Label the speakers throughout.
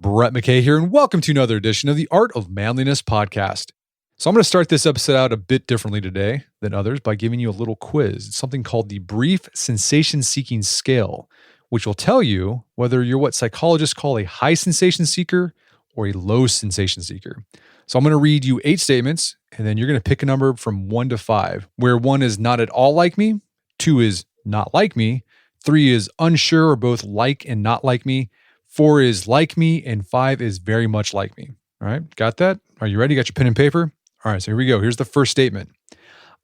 Speaker 1: Brett McKay here, and welcome to another edition of the Art of Manliness podcast. So I'm going to start this episode out a bit differently today than others by giving you a little quiz. It's something called the Brief Sensation-Seeking Scale, which will tell you whether you're what psychologists call a high sensation seeker or a low sensation seeker. So I'm going to read you 8 statements, and then you're going to pick a number from 1 to 5, where 1 is not at all like me, 2 is not like me, 3 is unsure or both like and not like me, 4 is like me, and 5 is very much like me. All right, got that? Are you ready? Got your pen and paper? All right, so here we go. Here's the first statement.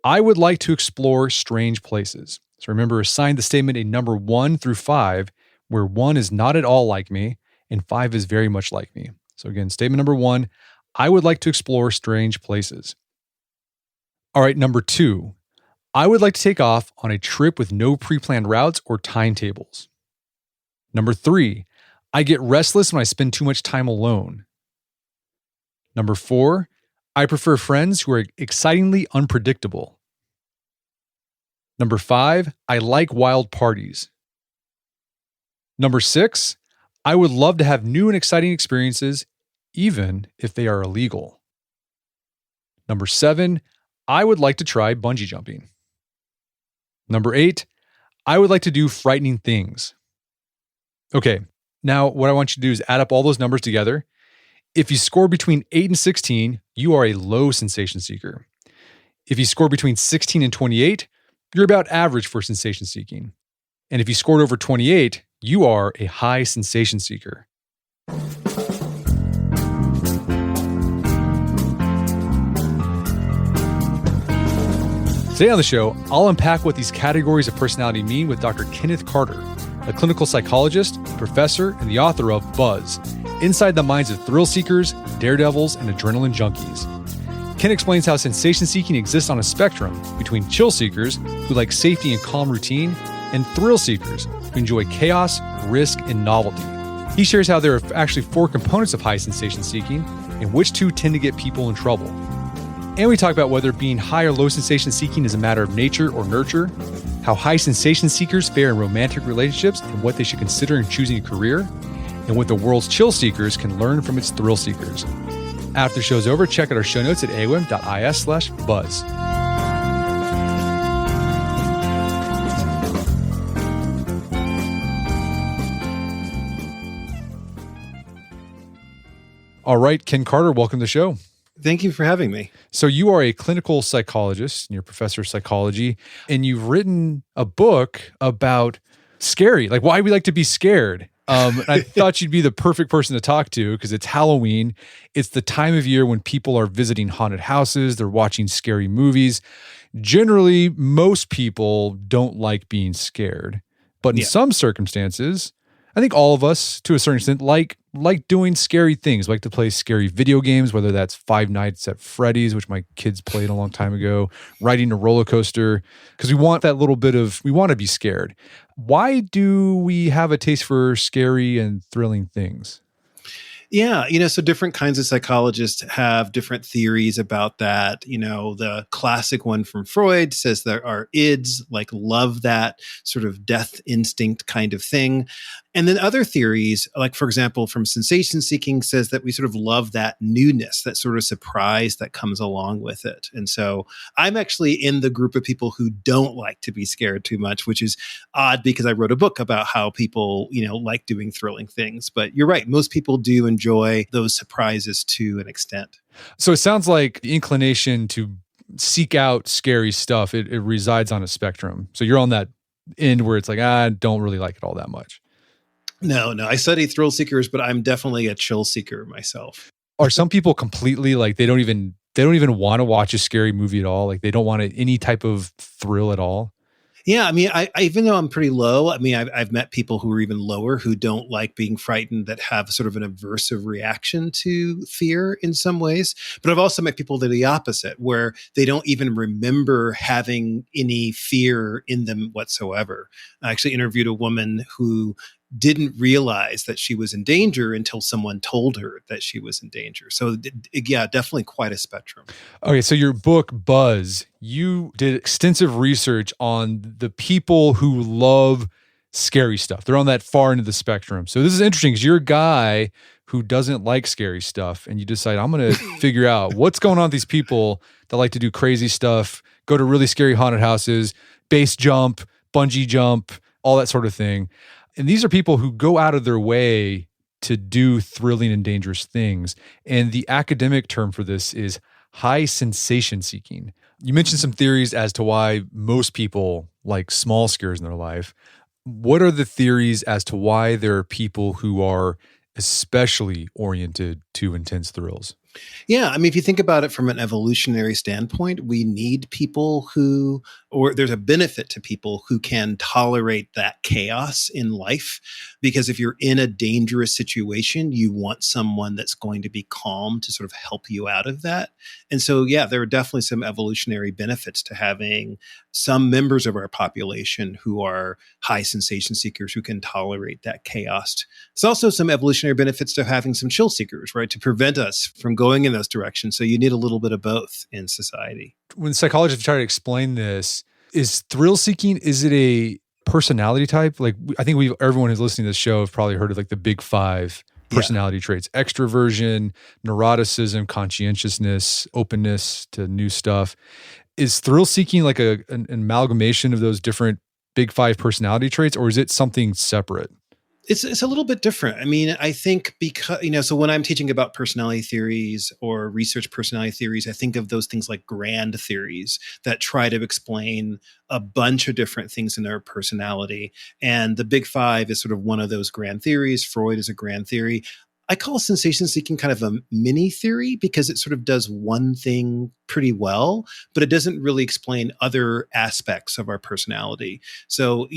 Speaker 1: I would like to explore strange places. So remember, assign the statement a number 1 through 5, where 1 is not at all like me, and 5 is very much like me. So again, statement number 1, I would like to explore strange places. All right, number 2, I would like to take off on a trip with no pre-planned routes or timetables. Number 3, I get restless when I spend too much time alone. Number 4, I prefer friends who are excitingly unpredictable. Number 5, I like wild parties. Number 6, I would love to have new and exciting experiences, even if they are illegal. Number 7, I would like to try bungee jumping. Number 8, I would like to do frightening things. Okay, now what I want you to do is add up all those numbers together. If you score between 8 and 16, you are a low sensation seeker. If you score between 16 and 28, you're about average for sensation seeking. And if you scored over 28, you are a high sensation seeker. Today on the show, I'll unpack what these categories of personality mean with Dr. Kenneth Carter, a clinical psychologist, professor, and the author of Buzz, Inside the Minds of Thrill Seekers, Daredevils, and Adrenaline Junkies. Ken explains how sensation seeking exists on a spectrum between chill seekers who like safety and calm routine and thrill seekers who enjoy chaos, risk, and novelty. He shares how there are actually 4 components of high sensation seeking and which 2 tend to get people in trouble. And we talk about whether being high or low sensation seeking is a matter of nature or nurture, how high sensation seekers fare in romantic relationships and what they should consider in choosing a career, and what the world's chill seekers can learn from its thrill seekers. After the show's over, check out our show notes at aom.is/buzz. All right, Ken Carter, welcome to the show.
Speaker 2: Thank you for having me.
Speaker 1: So you are a clinical psychologist and you're a professor of psychology, and you've written a book about scary, like why we like to be scared. I thought you'd be the perfect person to talk to because it's Halloween. It's the time of year when people are visiting haunted houses. They're watching scary movies. Generally, most people don't like being scared, but in some circumstances, I think all of us, to a certain extent, like doing scary things, like to play scary video games, whether that's Five Nights at Freddy's, which my kids played a long time ago, riding a roller coaster, because we want that little bit of, we want to be scared. Why do we have a taste for scary and thrilling things?
Speaker 2: Yeah, so different kinds of psychologists have different theories about that. The classic one from Freud says there are ids, like love that sort of death instinct kind of thing. And then other theories, like, for example, from sensation seeking, says that we sort of love that newness, that sort of surprise that comes along with it. And so I'm actually in the group of people who don't like to be scared too much, which is odd because I wrote a book about how people, like doing thrilling things. But you're right. Most people do enjoy those surprises to an extent.
Speaker 1: So it sounds like the inclination to seek out scary stuff, it resides on a spectrum. So you're on that end where it's like, I don't really like it all that much.
Speaker 2: No. I study thrill seekers, but I'm definitely a chill seeker myself.
Speaker 1: Are some people completely like they don't even want to watch a scary movie at all? Like they don't want any type of thrill at all?
Speaker 2: Yeah, I even though I'm pretty low, I've met people who are even lower who don't like being frightened, that have sort of an aversive reaction to fear in some ways. But I've also met people that are the opposite, where they don't even remember having any fear in them whatsoever. I actually interviewed a woman who didn't realize that she was in danger until someone told her that she was in danger. So yeah, definitely quite a spectrum.
Speaker 1: Okay, so your book, Buzz, you did extensive research on the people who love scary stuff. They're on that far end of the spectrum. So this is interesting because you're a guy who doesn't like scary stuff, and you decide, I'm going to figure out what's going on with these people that like to do crazy stuff, go to really scary haunted houses, base jump, bungee jump, all that sort of thing. And these are people who go out of their way to do thrilling and dangerous things. And the academic term for this is high sensation seeking. You mentioned some theories as to why most people like small scares in their life. What are the theories as to why there are people who are especially oriented to intense thrills?
Speaker 2: Yeah, I mean, if you think about it from an evolutionary standpoint, we need people who, or there's a benefit to people who can tolerate that chaos in life. Because if you're in a dangerous situation, you want someone that's going to be calm to sort of help you out of that. And so, yeah, there are definitely some evolutionary benefits to having some members of our population who are high sensation seekers who can tolerate that chaos. There's also some evolutionary benefits to having some chill seekers, right, to prevent us from going in those directions. So you need a little bit of both in society.
Speaker 1: When psychologists try to explain this, is thrill seeking, is it a personality type? Like, I think everyone who's listening to this show have probably heard of like the big five personality traits: extroversion, neuroticism, conscientiousness, openness to new stuff. Is thrill seeking like an amalgamation of those different big five personality traits, or is it something separate?
Speaker 2: It's a little bit different. I mean, I think because, so when I'm teaching about personality theories or research personality theories, I think of those things like grand theories that try to explain a bunch of different things in our personality. And the big five is sort of one of those grand theories. Freud is a grand theory. I call sensation seeking kind of a mini theory because it sort of does one thing pretty well, but it doesn't really explain other aspects of our personality. So,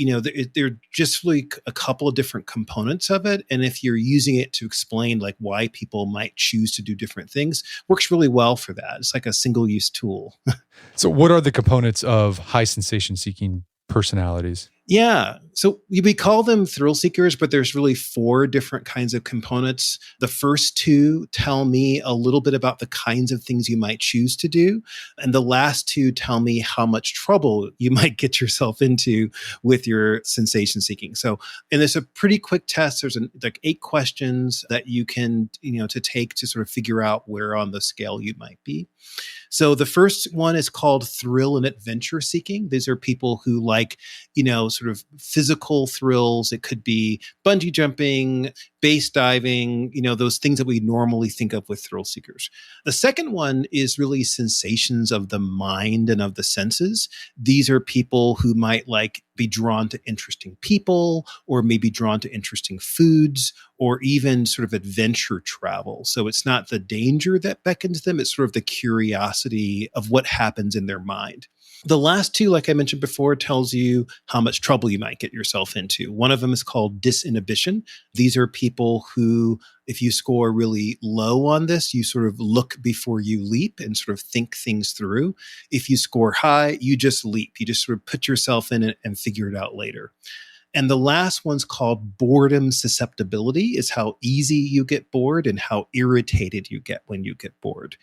Speaker 2: there are just like a couple of different components of it. And if you're using it to explain like why people might choose to do different things, works really well for that. It's like a single use tool.
Speaker 1: So what are the components of high sensation seeking personalities?
Speaker 2: Yeah. So we call them thrill seekers, but there's really four different kinds of components. The first two tell me a little bit about the kinds of things you might choose to do. And the last two tell me how much trouble you might get yourself into with your sensation seeking. So, and there's a pretty quick test. There's like 8 questions that you can, to take to sort of figure out where on the scale you might be. So the first one is called thrill and adventure seeking. These are people who like, sort of physical thrills. It could be bungee jumping, base diving, those things that we normally think of with thrill seekers. The second one is really sensations of the mind and of the senses. These are people who might like be drawn to interesting people, or maybe drawn to interesting foods, or even sort of adventure travel. So it's not the danger that beckons them, it's sort of the curiosity of what happens in their mind. The last two, like I mentioned before, tells you how much trouble you might get yourself into. One of them is called disinhibition. These are people who, if you score really low on this, you sort of look before you leap and sort of think things through. If you score high, you just leap. You just sort of put yourself in it and figure it out later. And the last one's called boredom susceptibility, is how easy you get bored and how irritated you get when you get bored.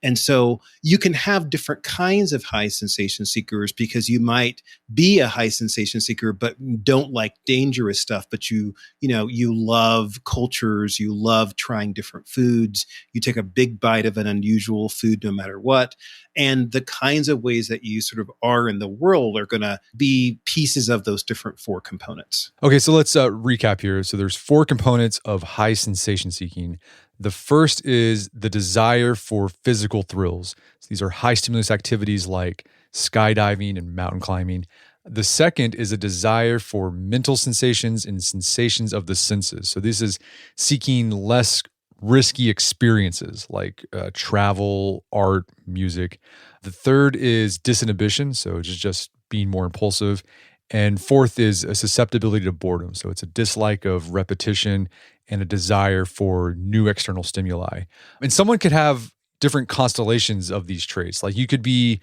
Speaker 2: And so you can have different kinds of high sensation seekers, because you might be a high sensation seeker, but don't like dangerous stuff, but you love cultures, you love trying different foods, you take a big bite of an unusual food no matter what. And the kinds of ways that you sort of are in the world are going to be pieces of those different 4 components.
Speaker 1: Okay, so let's recap here. So there's 4 components of high sensation seeking. The first is the desire for physical thrills. So these are high stimulus activities like skydiving and mountain climbing. The second is a desire for mental sensations and sensations of the senses. So this is seeking less risky experiences like travel, art, music. The third is disinhibition, so it's just being more impulsive. And fourth is a susceptibility to boredom. So it's a dislike of repetition and a desire for new external stimuli. And someone could have different constellations of these traits. Like you could be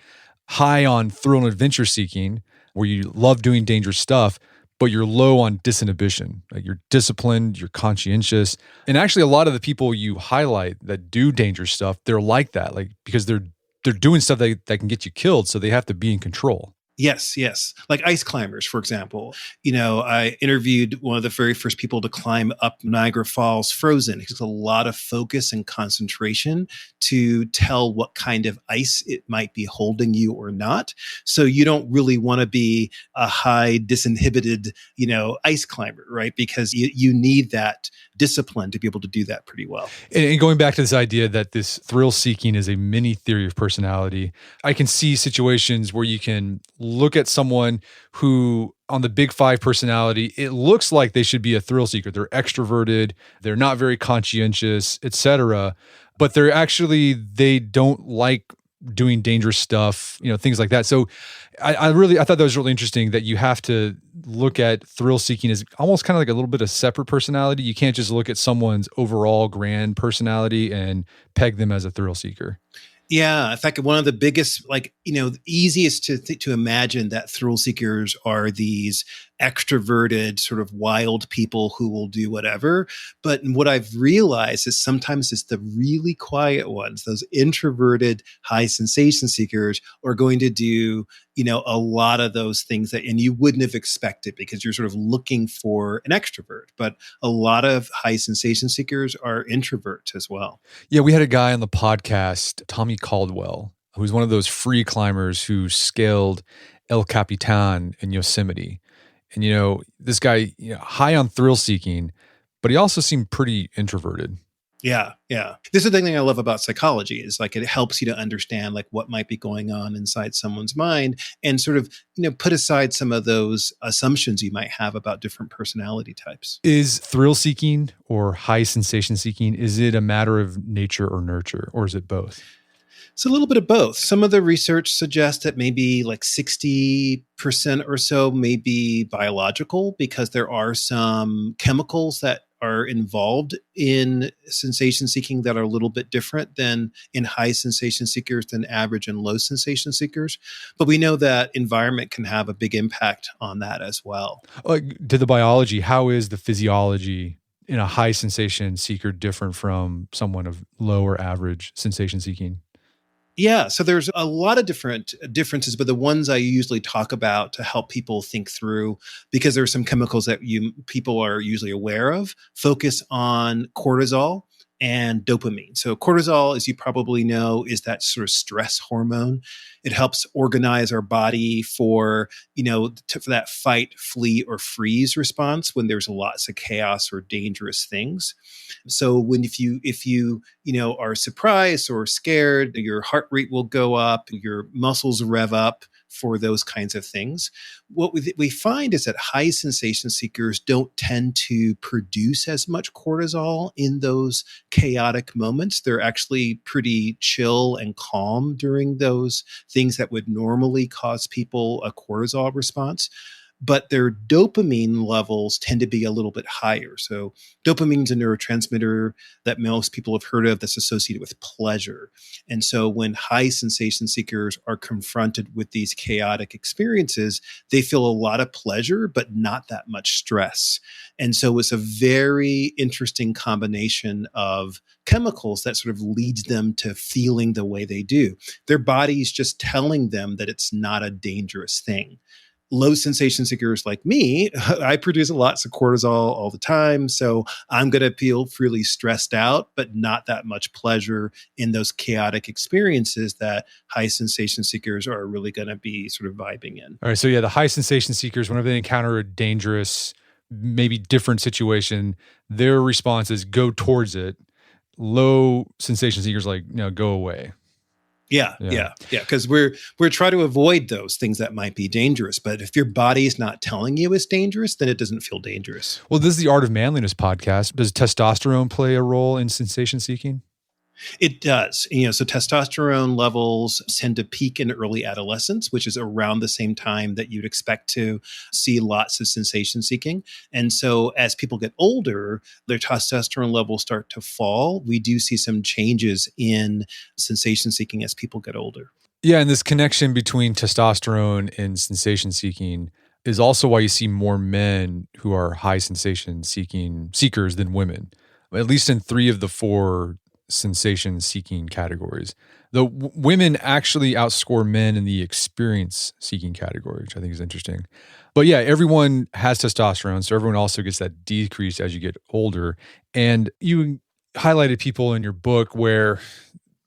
Speaker 1: high on thrill and adventure seeking, where you love doing dangerous stuff, but you're low on disinhibition. Like you're disciplined, you're conscientious. And actually a lot of the people you highlight that do dangerous stuff, they're like that, like because they're doing stuff that can get you killed, so they have to be in control.
Speaker 2: Yes, yes. Like ice climbers, for example. I interviewed one of the very first people to climb up Niagara Falls frozen. It took a lot of focus and concentration to tell what kind of ice it might be holding you or not. So you don't really want to be a high disinhibited, ice climber, right? Because you need that discipline to be able to do that pretty well.
Speaker 1: And going back to this idea that this thrill seeking is a mini theory of personality, I can see situations where you can look at someone who, on the big five personality, it looks like they should be a thrill seeker. They're extroverted, they're not very conscientious, etc. But they don't like doing dangerous stuff, things like that. So I thought that was really interesting that you have to look at thrill seeking as almost kind of like a little bit of separate personality. You can't just look at someone's overall grand personality and peg them as a thrill seeker.
Speaker 2: Yeah, in fact, one of the biggest, easiest to imagine that thrill seekers are these extroverted, sort of wild people who will do whatever. But what I've realized is sometimes it's the really quiet ones, those introverted, high sensation seekers, are going to do, a lot of those things and you wouldn't have expected because you're sort of looking for an extrovert. But a lot of high sensation seekers are introverts as well.
Speaker 1: Yeah, we had a guy on the podcast, Tommy Caldwell, who's one of those free climbers who scaled El Capitan in Yosemite. And, this guy, high on thrill seeking, but he also seemed pretty introverted.
Speaker 2: Yeah, yeah. This is the thing I love about psychology is like it helps you to understand like what might be going on inside someone's mind and sort of, put aside some of those assumptions you might have about different personality types.
Speaker 1: Is thrill seeking or high sensation seeking, is it a matter of nature or nurture, or is it both?
Speaker 2: It's a little bit of both. Some of the research suggests that maybe like 60% or so may be biological because there are some chemicals that are involved in sensation seeking that are a little bit different than in high sensation seekers than average and low sensation seekers. But we know that environment can have a big impact on that as well.
Speaker 1: To the biology, how is the physiology in a high sensation seeker different from someone of low or average sensation seeking?
Speaker 2: Yeah, so there's a lot of different differences, but the ones I usually talk about to help people think through, because there are some chemicals that people are usually aware of, focus on cortisol and dopamine. So cortisol, as you probably know, is that sort of stress hormone. It helps organize our body for, for that fight, flee, or freeze response when there's lots of chaos or dangerous things. So if you are surprised or scared, your heart rate will go up, your muscles rev up for those kinds of things. What we find is that high sensation seekers don't tend to produce as much cortisol in those chaotic moments. They're actually pretty chill and calm during those things that would normally cause people a cortisol response. But their dopamine levels tend to be a little bit higher. So dopamine is a neurotransmitter that most people have heard of that's associated with pleasure. And so when high sensation seekers are confronted with these chaotic experiences, they feel a lot of pleasure, but not that much stress. And so it's a very interesting combination of chemicals that sort of leads them to feeling the way they do. Their body's just telling them that it's not a dangerous thing. Low sensation seekers like me, I produce lots of cortisol all the time. So I'm going to feel really stressed out, but not that much pleasure in those chaotic experiences that high sensation seekers are really going to be sort of vibing in.
Speaker 1: All right. So yeah, the high sensation seekers, whenever they encounter a dangerous, maybe different situation, their response is go towards it. Low sensation seekers go away.
Speaker 2: Yeah. Because we're trying to avoid those things that might be dangerous. But if your body is not telling you it's dangerous, then it doesn't feel dangerous.
Speaker 1: Well, this is the Art of Manliness podcast. Does testosterone play a role in sensation seeking?
Speaker 2: It does. So testosterone levels tend to peak in early adolescence, which is around the same time that you'd expect to see lots of sensation seeking. And so as people get older, their testosterone levels start to fall. We do see some changes in sensation seeking as people get older.
Speaker 1: Yeah, and this connection between testosterone and sensation seeking is also why you see more men who are high sensation seekers than women. At least in 3 of the 4 sensation seeking categories. The women actually outscore men in the experience seeking category, which I think is interesting. But yeah, everyone has testosterone. So everyone also gets that decrease as you get older. And you highlighted people in your book where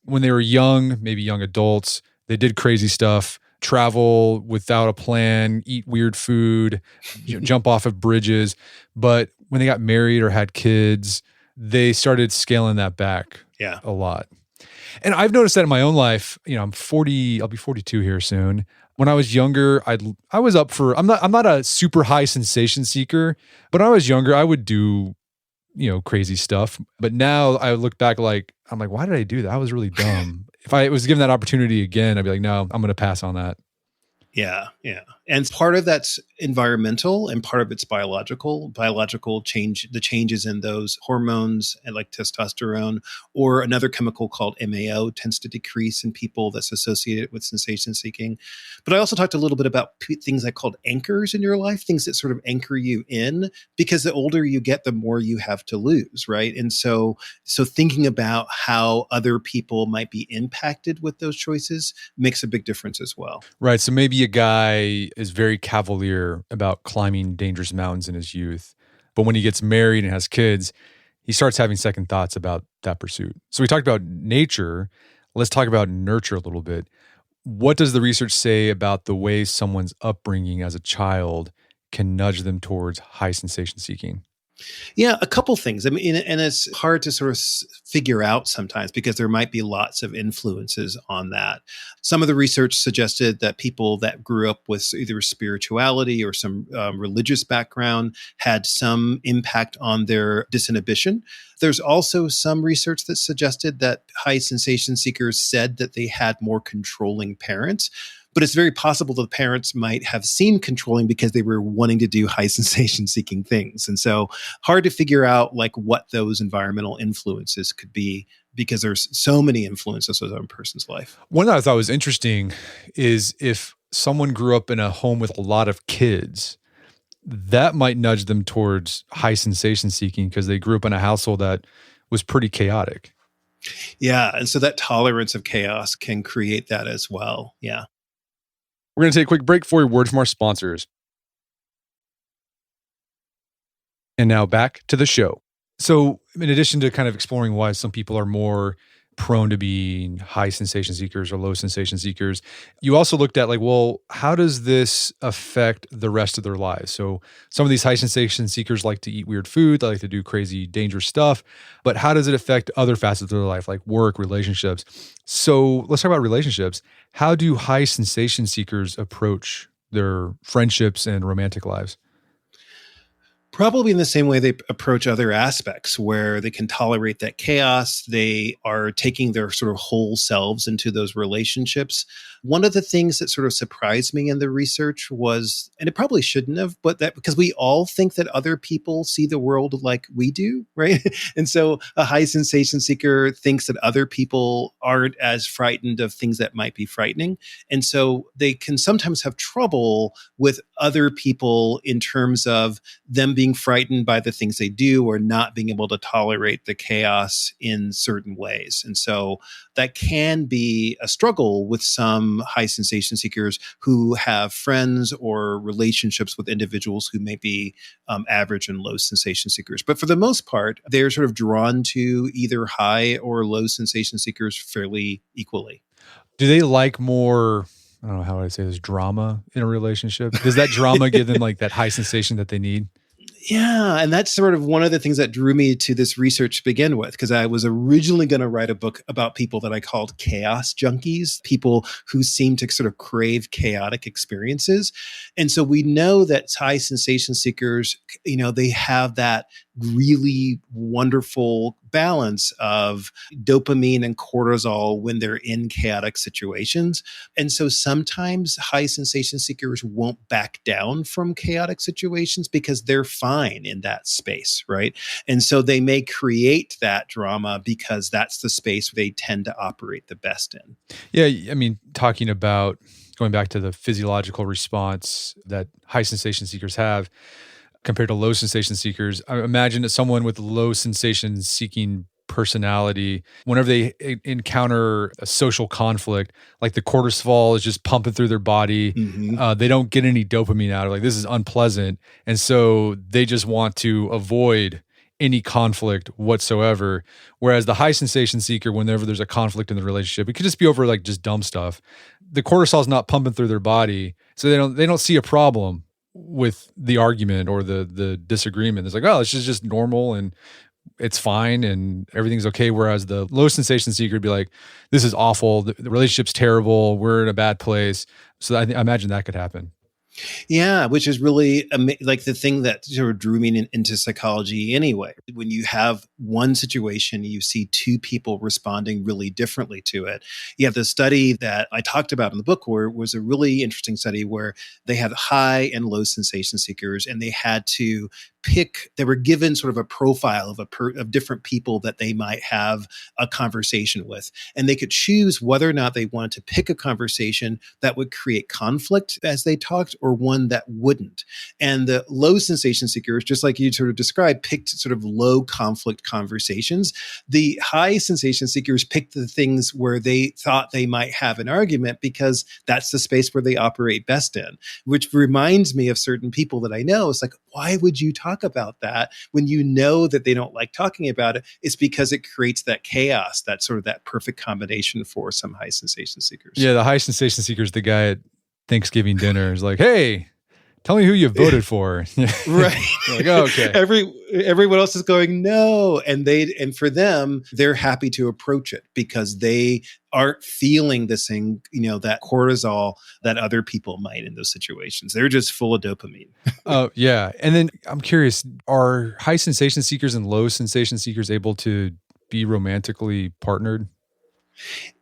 Speaker 1: when they were young, maybe young adults, they did crazy stuff, travel without a plan, eat weird food, jump off of bridges. But when they got married or had kids, they started scaling that back
Speaker 2: Yeah.
Speaker 1: a lot. And I've noticed that in my own life. I'm 40, I'll be 42 here soon. When I was younger, I was up for I'm not a super high sensation seeker, but when I was younger, I would do crazy stuff. But now I look back I'm like, why did I do that? I was really dumb. If I was given that opportunity again, I'd be like, no, I'm going to pass on that.
Speaker 2: Yeah, yeah. And part of that's environmental and part of it's biological. Biological change, the changes in those hormones and like testosterone or another chemical called MAO tends to decrease in people that's associated with sensation seeking. But I also talked a little bit about things I called anchors in your life, things that sort of anchor you in, because the older you get, the more you have to lose, right? And so thinking about how other people might be impacted with those choices makes a big difference as well.
Speaker 1: Right. So maybe a guy is very cavalier about climbing dangerous mountains in his youth, but when he gets married and has kids, he starts having second thoughts about that pursuit. So we talked about nature. Let's talk about nurture a little bit. What does the research say about the way someone's upbringing as a child can nudge them towards high sensation seeking?
Speaker 2: Yeah, a couple things. I mean, and it's hard to sort of figure out sometimes because there might be lots of influences on that. Some of the research suggested that people that grew up with either spirituality or some religious background had some impact on their disinhibition. There's also some research that suggested that high sensation seekers said that they had more controlling parents. But it's very possible the parents might have seemed controlling because they were wanting to do high sensation seeking things. And so hard to figure out like what those environmental influences could be because there's so many influences on a person's life.
Speaker 1: One that I thought was interesting is if someone grew up in a home with a lot of kids, that might nudge them towards high sensation seeking because they grew up in a household that was pretty chaotic.
Speaker 2: Yeah. And so that tolerance of chaos can create that as well. Yeah.
Speaker 1: We're going to take a quick break for a word from our sponsors. And now back to the show. So, in addition to kind of exploring why some people are more prone to being high sensation seekers or low sensation seekers, you also looked at how does this affect the rest of their lives? So some of these high sensation seekers like to eat weird food, they like to do crazy, dangerous stuff, but how does it affect other facets of their life, like work, relationships? So let's talk about relationships. How do high sensation seekers approach their friendships and romantic lives?
Speaker 2: Probably in the same way they approach other aspects where they can tolerate that chaos. They are taking their sort of whole selves into those relationships. One of the things that sort of surprised me in the research was, and it probably shouldn't have, but that because we all think that other people see the world like we do, right? And so a high sensation seeker thinks that other people aren't as frightened of things that might be frightening. And so they can sometimes have trouble with other people in terms of them being frightened by the things they do or not being able to tolerate the chaos in certain ways. And so that can be a struggle with some high sensation seekers who have friends or relationships with individuals who may be average and low sensation seekers. But for the most part, they're sort of drawn to either high or low sensation seekers fairly equally.
Speaker 1: Do they like more, I don't know how would I say this, drama in a relationship? Does that drama give them that high sensation that they need?
Speaker 2: Yeah. And that's sort of one of the things that drew me to this research to begin with, because I was originally going to write a book about people that I called chaos junkies, people who seem to sort of crave chaotic experiences. And so we know that high sensation seekers, they have that really wonderful balance of dopamine and cortisol when they're in chaotic situations. And so sometimes high sensation seekers won't back down from chaotic situations because they're fine in that space, right? And so they may create that drama because that's the space they tend to operate the best in.
Speaker 1: Yeah, I mean, talking about going back to the physiological response that high sensation seekers have compared to low sensation seekers, I imagine that someone with low sensation seeking personality, whenever they encounter a social conflict, like the cortisol is just pumping through their body.
Speaker 2: Hmm.
Speaker 1: They don't get any dopamine out of it. Like, this is unpleasant. And so they just want to avoid any conflict whatsoever. Whereas the high sensation seeker, whenever there's a conflict in the relationship, it could just be over like just dumb stuff. The cortisol is not pumping through their body, so they don't see a problem with the argument or the disagreement. It's like, oh, it's just normal and it's fine and everything's okay. Whereas the low sensation seeker would be like, this is awful. The relationship's terrible. We're in a bad place. So I imagine that could happen.
Speaker 2: Yeah, which is really like the thing that sort of drew me into psychology anyway. When you have one situation, you see two people responding really differently to it. You have the study that I talked about in the book, where it was a really interesting study where they had high and low sensation seekers, and they had to they were given sort of a profile of different people that they might have a conversation with. And they could choose whether or not they wanted to pick a conversation that would create conflict as they talked, or one that wouldn't. And the low sensation seekers, just like you sort of described, picked sort of low conflict conversations. The high sensation seekers picked the things where they thought they might have an argument, because that's the space where they operate best in, which reminds me of certain people that I know. It's like, why would you talk about that when you know that they don't like talking about it? It's because it creates that chaos, that sort of that perfect combination for some high sensation seekers.
Speaker 1: Yeah, the high sensation seeker is the guy at Thanksgiving dinner is like, hey, tell me who you voted for.
Speaker 2: Right.
Speaker 1: Like, oh, okay.
Speaker 2: Everyone else is going, no. And for them, they're happy to approach it because they aren't feeling the same, that cortisol that other people might in those situations. They're just full of dopamine.
Speaker 1: Oh, yeah. And then I'm curious, are high sensation seekers and low sensation seekers able to be romantically partnered?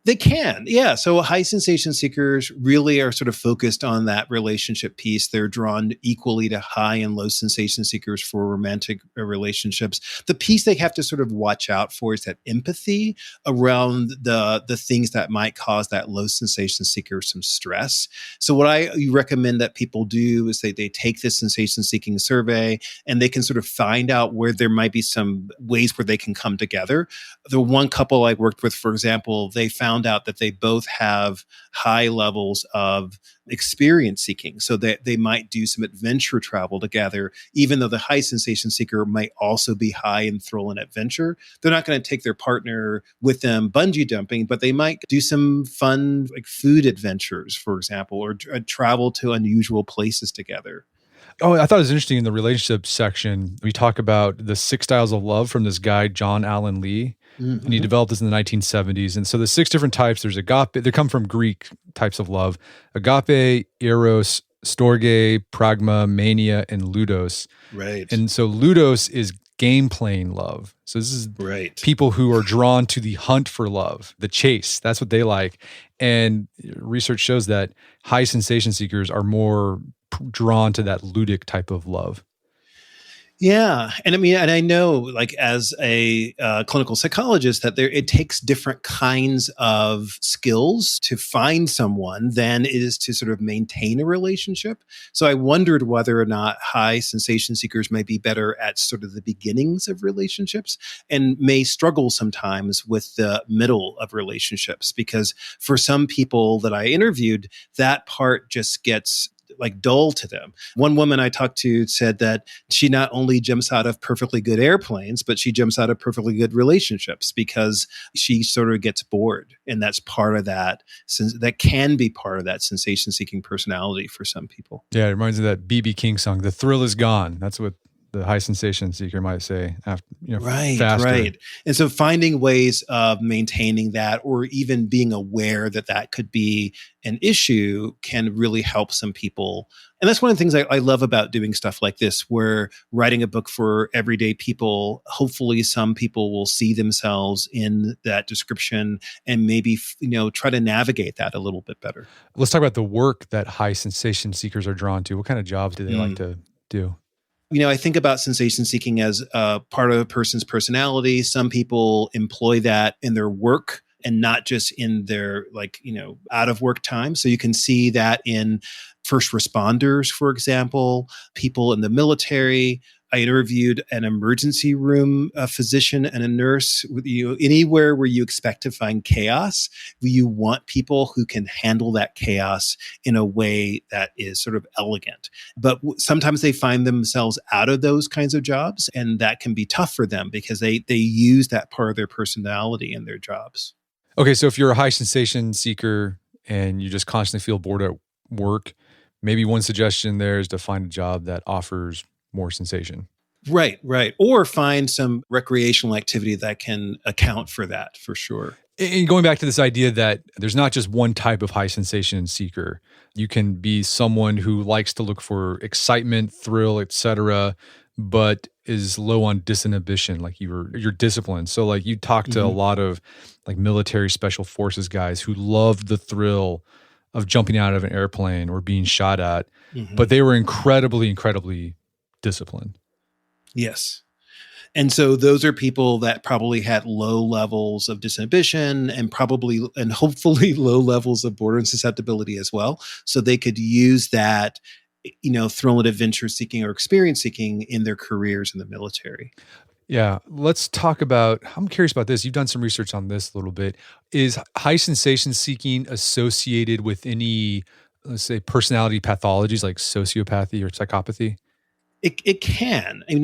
Speaker 2: They can, yeah. So high sensation seekers really are sort of focused on that relationship piece. They're drawn equally to high and low sensation seekers for romantic relationships. The piece they have to sort of watch out for is that empathy around the things that might cause that low sensation seeker some stress. So what I recommend that people do is they take this sensation seeking survey, and they can sort of find out where there might be some ways where they can come together. The one couple I worked with, for example, they found out that they both have high levels of experience seeking, so that they might do some adventure travel together, even though the high sensation seeker might also be high in thrill and adventure. They're not going to take their partner with them bungee jumping, but they might do some fun, like food adventures, for example, or travel to unusual places together.
Speaker 1: Oh, I thought it was interesting in the relationship section. We talk about the 6 styles of love from this guy, John Allen Lee. Mm-hmm. And he developed this in the 1970s. And so the 6 different types, there's agape, they come from Greek types of love: agape, eros, storge, pragma, mania, and ludos.
Speaker 2: Right.
Speaker 1: And so ludos is game playing love. So this is people who are drawn to the hunt for love, the chase. That's what they like. And research shows that high sensation seekers are more drawn to that ludic type of love.
Speaker 2: Yeah. And I mean, and I know, like, as a clinical psychologist, that it takes different kinds of skills to find someone than it is to sort of maintain a relationship. So I wondered whether or not high sensation seekers may be better at sort of the beginnings of relationships, and may struggle sometimes with the middle of relationships, because for some people that I interviewed, that part just gets like dull to them. One woman I talked to said that she not only jumps out of perfectly good airplanes, but she jumps out of perfectly good relationships, because she sort of gets bored. And that's part of that, since that can be part of that sensation-seeking personality for some people.
Speaker 1: Yeah, it reminds me of that B.B. King song, "The Thrill Is Gone." That's what the high sensation seeker might say after, faster.
Speaker 2: Right. And so finding ways of maintaining that, or even being aware that that could be an issue, can really help some people. And that's one of the things I love about doing stuff like this, where writing a book for everyday people, hopefully some people will see themselves in that description and maybe, try to navigate that a little bit better.
Speaker 1: Let's talk about the work that high sensation seekers are drawn to. What kind of jobs do they like to do?
Speaker 2: I think about sensation seeking as part of a person's personality. Some people employ that in their work and not just in their out of work time. So you can see that in first responders, for example, people in the military. I interviewed an emergency room physician and a nurse. Anywhere where you expect to find chaos, you want people who can handle that chaos in a way that is sort of elegant. But sometimes they find themselves out of those kinds of jobs, and that can be tough for them because they use that part of their personality in their jobs.
Speaker 1: Okay, so if you're a high sensation seeker and you just constantly feel bored at work, maybe one suggestion there is to find a job that offers more sensation.
Speaker 2: Right, right. Or find some recreational activity that can account for that for sure.
Speaker 1: And going back to this idea that there's not just one type of high sensation seeker. You can be someone who likes to look for excitement, thrill, etc., but is low on disinhibition, like you're disciplined. So like you talk to a lot of like military special forces guys who loved the thrill of jumping out of an airplane or being shot at, but they were incredibly, incredibly disciplined.
Speaker 2: Yes. And so those are people that probably had low levels of disinhibition and hopefully low levels of border and susceptibility as well. So they could use that, thrill and adventure seeking or experience seeking in their careers in the military.
Speaker 1: Yeah. Let's talk about, I'm curious about this. You've done some research on this a little bit. Is high sensation seeking associated with any, let's say, personality pathologies like sociopathy or psychopathy?
Speaker 2: It can, and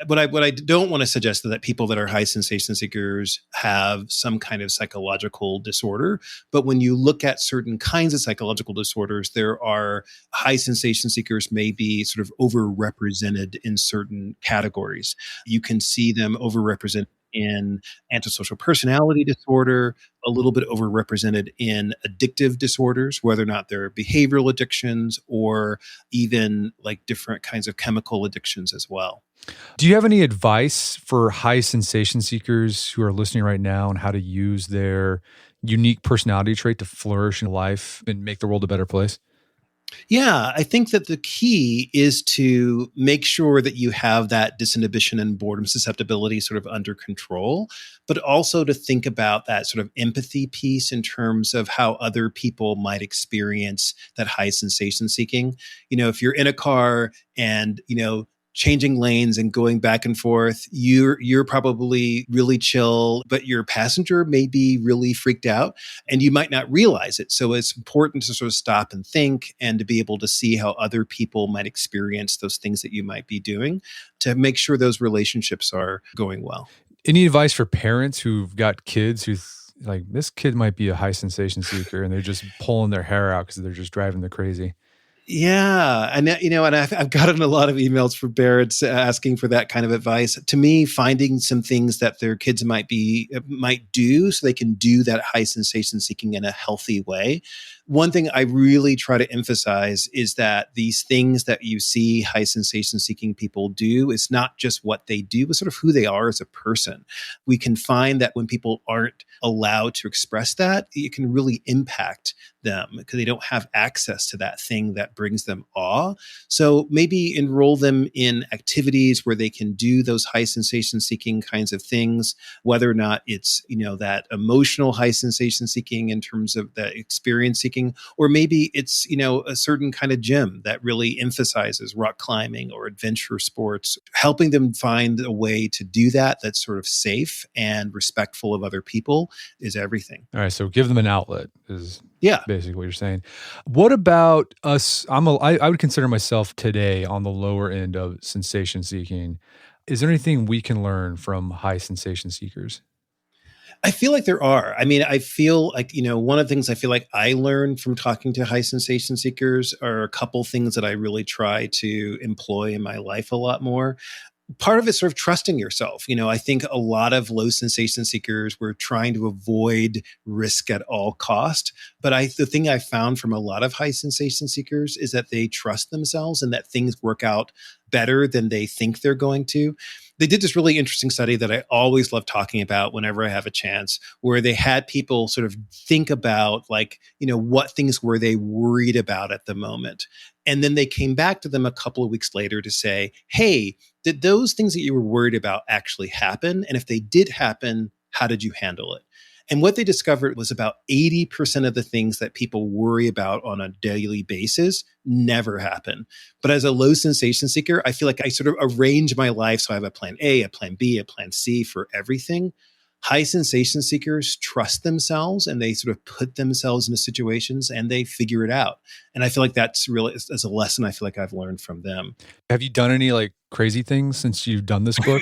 Speaker 2: what I don't want to suggest is that people that are high sensation seekers have some kind of psychological disorder. But when you look at certain kinds of psychological disorders, there are high sensation seekers may be sort of overrepresented in certain categories. You can see them overrepresented in antisocial personality disorder, a little bit overrepresented in addictive disorders, whether or not they're behavioral addictions or even like different kinds of chemical addictions as well.
Speaker 1: Do you have any advice for high sensation seekers who are listening right now on how to use their unique personality trait to flourish in life and make the world a better place?
Speaker 2: Yeah, I think that the key is to make sure that you have that disinhibition and boredom susceptibility sort of under control, but also to think about that sort of empathy piece in terms of how other people might experience that high sensation seeking. If you're in a car and, changing lanes and going back and forth, you're probably really chill, but your passenger may be really freaked out and you might not realize it. So it's important to sort of stop and think and to be able to see how other people might experience those things that you might be doing to make sure those relationships are going well.
Speaker 1: Any advice for parents who've got kids who like this kid might be a high sensation seeker and they're just pulling their hair out because they're just driving them crazy?
Speaker 2: Yeah. And, and I've gotten a lot of emails from parents asking for that kind of advice. To me, finding some things that their kids might do so they can do that high sensation seeking in a healthy way. One thing I really try to emphasize is that these things that you see high sensation seeking people do is not just what they do, but sort of who they are as a person. We can find that when people aren't allowed to express that, it can really impact them because they don't have access to that thing that brings them awe. So maybe enroll them in activities where they can do those high sensation seeking kinds of things, whether or not it's, that emotional high sensation seeking in terms of the experience seeking, or maybe it's, a certain kind of gym that really emphasizes rock climbing or adventure sports, helping them find a way to do that that's sort of safe and respectful of other people is everything.
Speaker 1: All right. So give them an outlet is
Speaker 2: Yeah.
Speaker 1: basically what you're saying. What about us? I would consider myself today on the lower end of sensation seeking. Is there anything we can learn from high sensation seekers?
Speaker 2: I feel like there are. I mean, I feel like, one of the things I feel like I learned from talking to high sensation seekers are a couple things that I really try to employ in my life a lot more. Part of it's sort of trusting yourself. I think a lot of low sensation seekers were trying to avoid risk at all cost. But the thing I found from a lot of high sensation seekers is that they trust themselves and that things work out better than they think they're going to. They did this really interesting study that I always love talking about whenever I have a chance, where they had people sort of think about what things were they worried about at the moment. And then they came back to them a couple of weeks later to say, hey, did those things that you were worried about actually happen? And if they did happen, how did you handle it? And what they discovered was about 80% of the things that people worry about on a daily basis never happen. But as a low sensation seeker, I feel like I sort of arrange my life so I have a plan A, a plan B, a plan C for everything. High sensation seekers trust themselves and they sort of put themselves into situations and they figure it out. And I feel like that's a lesson I feel like I've learned from them.
Speaker 1: Have you done any like crazy things since you've done this book?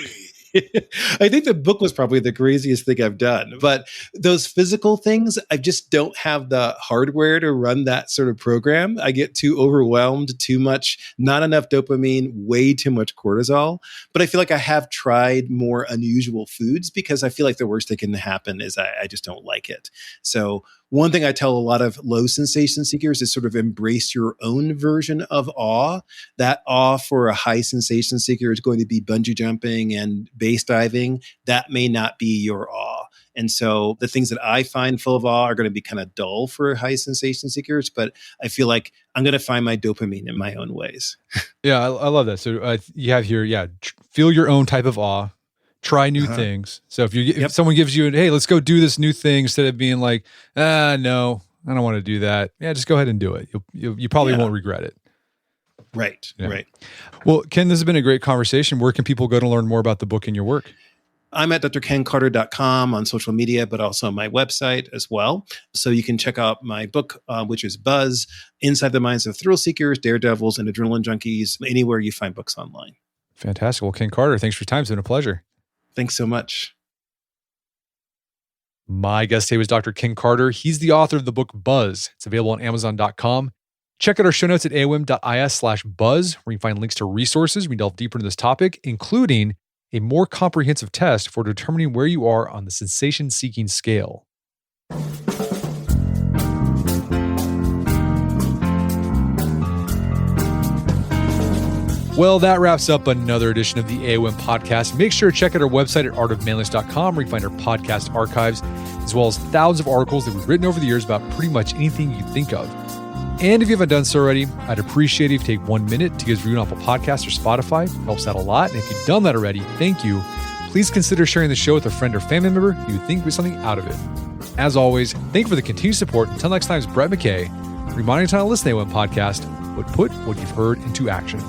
Speaker 2: I think the book was probably the craziest thing I've done. But those physical things, I just don't have the hardware to run that sort of program. I get too overwhelmed, too much, not enough dopamine, way too much cortisol. But I feel like I have tried more unusual foods because I feel like the worst that can happen is I just don't like it. So one thing I tell a lot of low sensation seekers is sort of embrace your own version of awe. That awe for a high sensation seeker is going to be bungee jumping and base diving. That may not be your awe. And so the things that I find full of awe are going to be kind of dull for high sensation seekers, but I feel like I'm going to find my dopamine in my own ways.
Speaker 1: Yeah, I love that. So you have here, feel your own type of awe. Try new things. So if someone gives you, hey, let's go do this new thing, instead of being like, no, I don't want to do that. Yeah, just go ahead and do it. You probably won't regret it.
Speaker 2: Right.
Speaker 1: Yeah.
Speaker 2: Right.
Speaker 1: Well, Ken, this has been a great conversation. Where can people go to learn more about the book and your work?
Speaker 2: I'm at drkencarter.com on social media, but also on my website as well. So you can check out my book, which is Buzz, Inside the Minds of Thrill Seekers, Daredevils, and Adrenaline Junkies, anywhere you find books online.
Speaker 1: Fantastic. Well, Ken Carter, thanks for your time. It's been a pleasure.
Speaker 2: Thanks so much.
Speaker 1: My guest today was Dr. Ken Carter. He's the author of the book Buzz. It's available on Amazon.com. Check out our show notes at aom.is/buzz, where you can find links to resources. We delve deeper into this topic, including a more comprehensive test for determining where you are on the sensation-seeking scale. Well, that wraps up another edition of the AOM podcast. Make sure to check out our website at artofmanliness.com, where you can find our podcast archives, as well as thousands of articles that we've written over the years about pretty much anything you think of. And if you haven't done so already, I'd appreciate it if you take 1 minute to give us a review on Apple Podcasts or Spotify. It helps out a lot. And if you've done that already, thank you. Please consider sharing the show with a friend or family member who you think would get something out of it. As always, thank you for the continued support. Until next time, it's Brett McKay, reminding you to listen to the AOM podcast, but put what you've heard into action.